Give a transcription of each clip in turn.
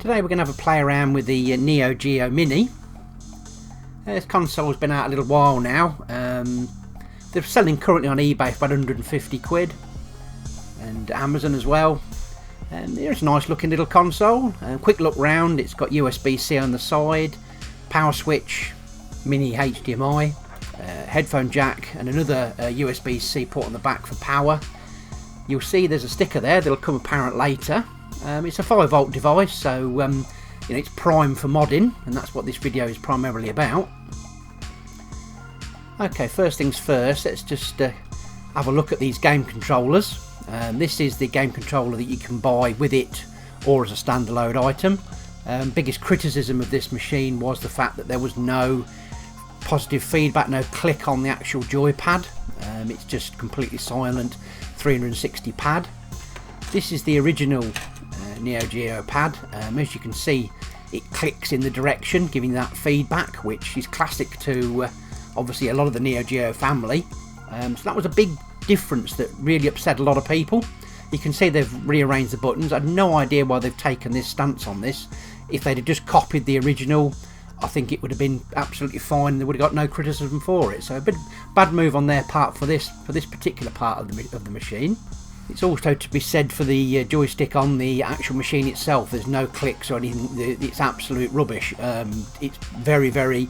Today we're going to have a play around with the Neo Geo Mini. This console's been out a little while now. They're selling currently on eBay for about 150 quid, and Amazon as well. And here's a nice looking little console. Quick look round, it's got USB-C on the side, power switch, mini HDMI, headphone jack, and another USB-C port on the back for power. You'll see there's a sticker there that'll come apparent later. It's a 5-volt device, so it's prime for modding, and that's what this video is primarily about. Okay, first things first, let's just have a look at these game controllers. This is the game controller that you can buy with it or as a standalone item. Biggest criticism of this machine was the fact that there was no positive feedback, no click on the actual joypad. It's just completely silent 360 pad. This is the original Neo Geo pad. As you can see, it clicks in the direction, giving that feedback, which is classic to obviously a lot of the Neo Geo family. So that was a big difference that really upset a lot of people. You can see they've rearranged the buttons. I had no idea why they've taken this stance on this. If they'd have just copied the original, I think it would have been absolutely fine. They would have got no criticism for it. So a bit bad move on their part for this particular part of the machine. It's also to be said for the joystick on the actual machine itself. There's no clicks or anything. It's absolute rubbish. It's very, very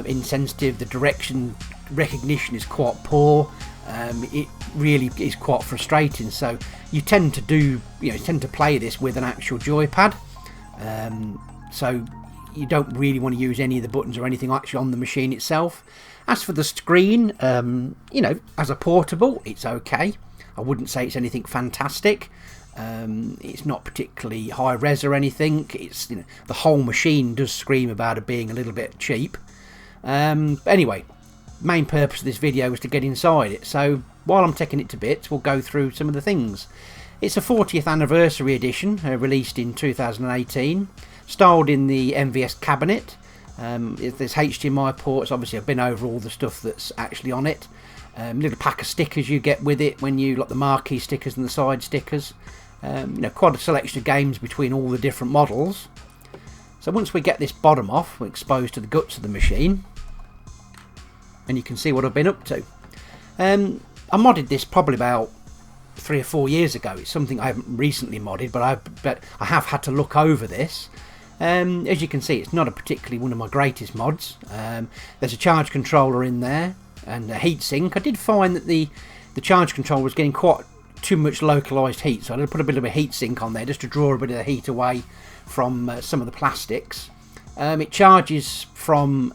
insensitive. The direction recognition is quite poor. It really is quite frustrating. So you tend to play this with an actual joypad. So you don't really want to use any of the buttons or anything actually on the machine itself. As for the screen, as a portable, it's okay. I wouldn't say it's anything fantastic. It's not particularly high res or anything. It's the whole machine does scream about it being a little bit cheap. Anyway, main purpose of this video was to get inside it. So while I'm taking it to bits, we'll go through some of the things. It's a 40th anniversary edition, released in 2018, styled in the MVS cabinet. There's HDMI ports. Obviously, I've been over all the stuff that's actually on it. Little pack of stickers you get with it when you like the marquee stickers and the side stickers. Quite a selection of games between all the different models. So once we get this bottom off, we're exposed to the guts of the machine, and you can see what I've been up to. I modded this probably about 3 or 4 years ago. It's something I haven't recently modded, but I have had to look over this. As you can see, it's not particularly one of my greatest mods. There's a charge controller in there and a heatsink. I did find that the charge controller was getting quite too much localised heat, so I did put a bit of a heatsink on there just to draw a bit of the heat away from some of the plastics. It charges from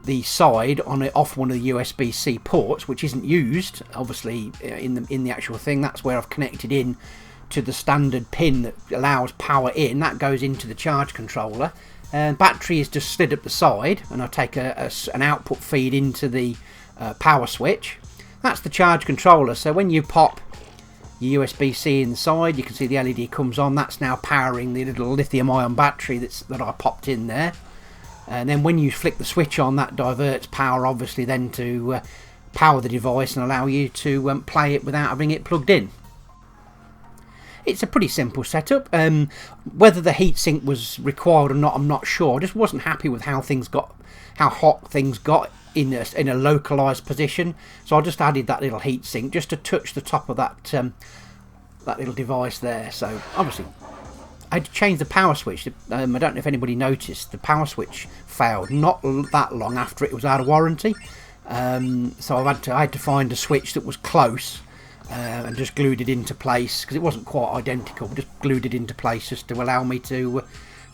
the side off one of the USB-C ports, which isn't used obviously in the actual thing. That's where I've connected in to the standard pin that allows power in. That goes into the charge controller. Battery is just slid up the side, and I take an output feed into the power switch. That's the charge controller. So when you pop your USB-C inside, you can see the LED comes on. That's now powering the little lithium-ion battery that I popped in there. And then when you flick the switch on, that diverts power obviously then to power the device and allow you to play it without having it plugged in. It's a pretty simple setup. Whether the heatsink was required or not, I'm not sure. I just wasn't happy with how hot things got in a localised position. So I just added that little heatsink just to touch the top of that little device there. So obviously I had to change the power switch. I don't know if anybody noticed, the power switch failed not that long after it was out of warranty. So I had to find a switch that was close. And just glued it into place because it wasn't quite identical. Just glued it into place just to allow me to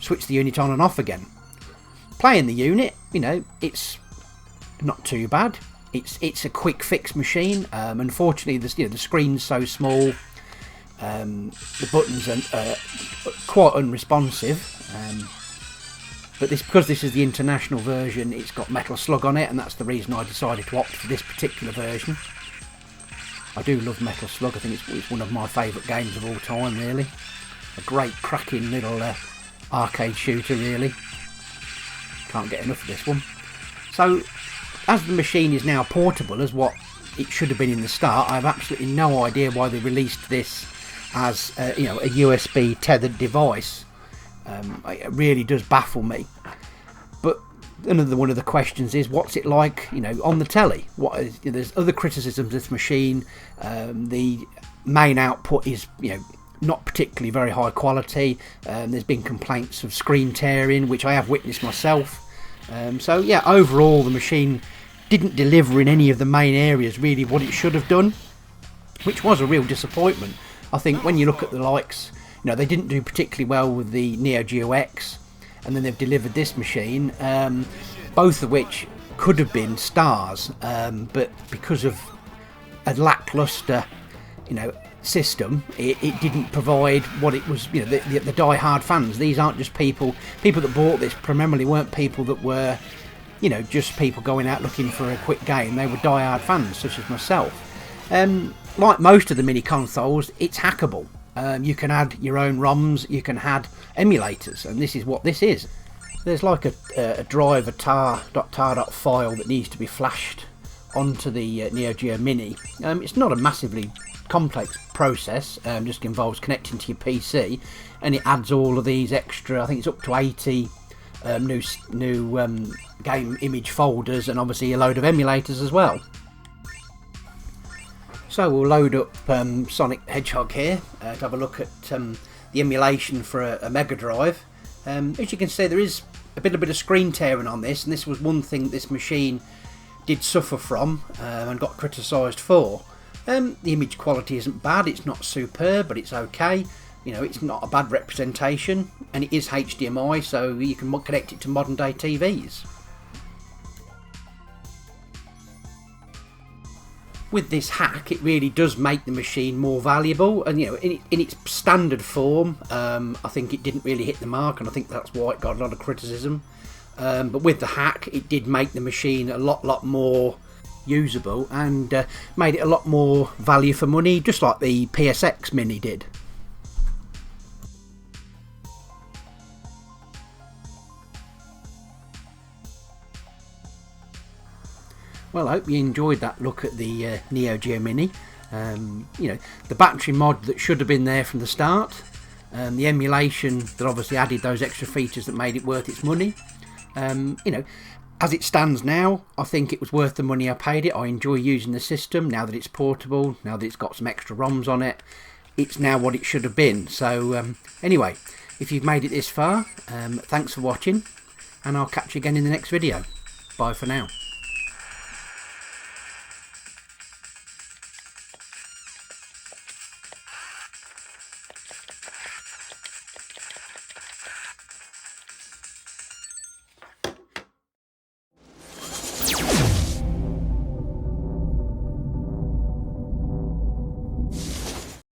switch the unit on and off again. Playing the unit, it's not too bad. It's a quick fix machine. Unfortunately, the screen's so small. The buttons are quite unresponsive. But because this is the international version, it's got Metal Slug on it, and that's the reason I decided to opt for this particular version. I do love Metal Slug. I think it's one of my favourite games of all time, really. A great cracking little arcade shooter, really. Can't get enough of this one. So, as the machine is now portable, as what it should have been in the start, I have absolutely no idea why they released this as a USB tethered device. It really does baffle me. But another one of the questions is, what's it like, on the telly? There's other criticisms of this machine. The main output is, not particularly very high quality. There's been complaints of screen tearing, which I have witnessed myself. So yeah, overall the machine didn't deliver in any of the main areas really what it should have done, which was a real disappointment. I think when you look at the likes, they didn't do particularly well with the Neo Geo X, and then they've delivered this machine, both of which could have been stars, but because of a lackluster, system, it didn't provide what it was. The die-hard fans. These aren't just people that bought this primarily weren't people that were, just people going out looking for a quick game. They were die-hard fans, such as myself. Like most of the mini consoles, it's hackable. You can add your own ROMs, you can add emulators, and this is what this is. There's like a drive, a tar.tar file that needs to be flashed onto the Neo Geo Mini. It's not a massively complex process, just involves connecting to your PC, and it adds all of these extra, I think it's up to 80 new game image folders, and obviously a load of emulators as well. So we'll load up Sonic the Hedgehog here to have a look at the emulation for a Mega Drive. As you can see, there is a bit of screen tearing on this, and this was one thing this machine did suffer from and got criticised for. The image quality isn't bad, it's not superb, but it's okay. It's not a bad representation, and it is HDMI, so you can connect it to modern day TVs. With this hack, it really does make the machine more valuable, and in its standard form, I think it didn't really hit the mark, and I think that's why it got a lot of criticism. But with the hack, it did make the machine a lot more usable, and made it a lot more value for money, just like the PSX Mini did. Well, I hope you enjoyed that look at the Neo Geo Mini. The battery mod that should have been there from the start, the emulation that obviously added those extra features that made it worth its money. As it stands now, I think it was worth the money I paid it. I enjoy using the system now that it's portable, now that it's got some extra ROMs on it. It's now what it should have been. So anyway, if you've made it this far, thanks for watching, and I'll catch you again in the next video. Bye for now.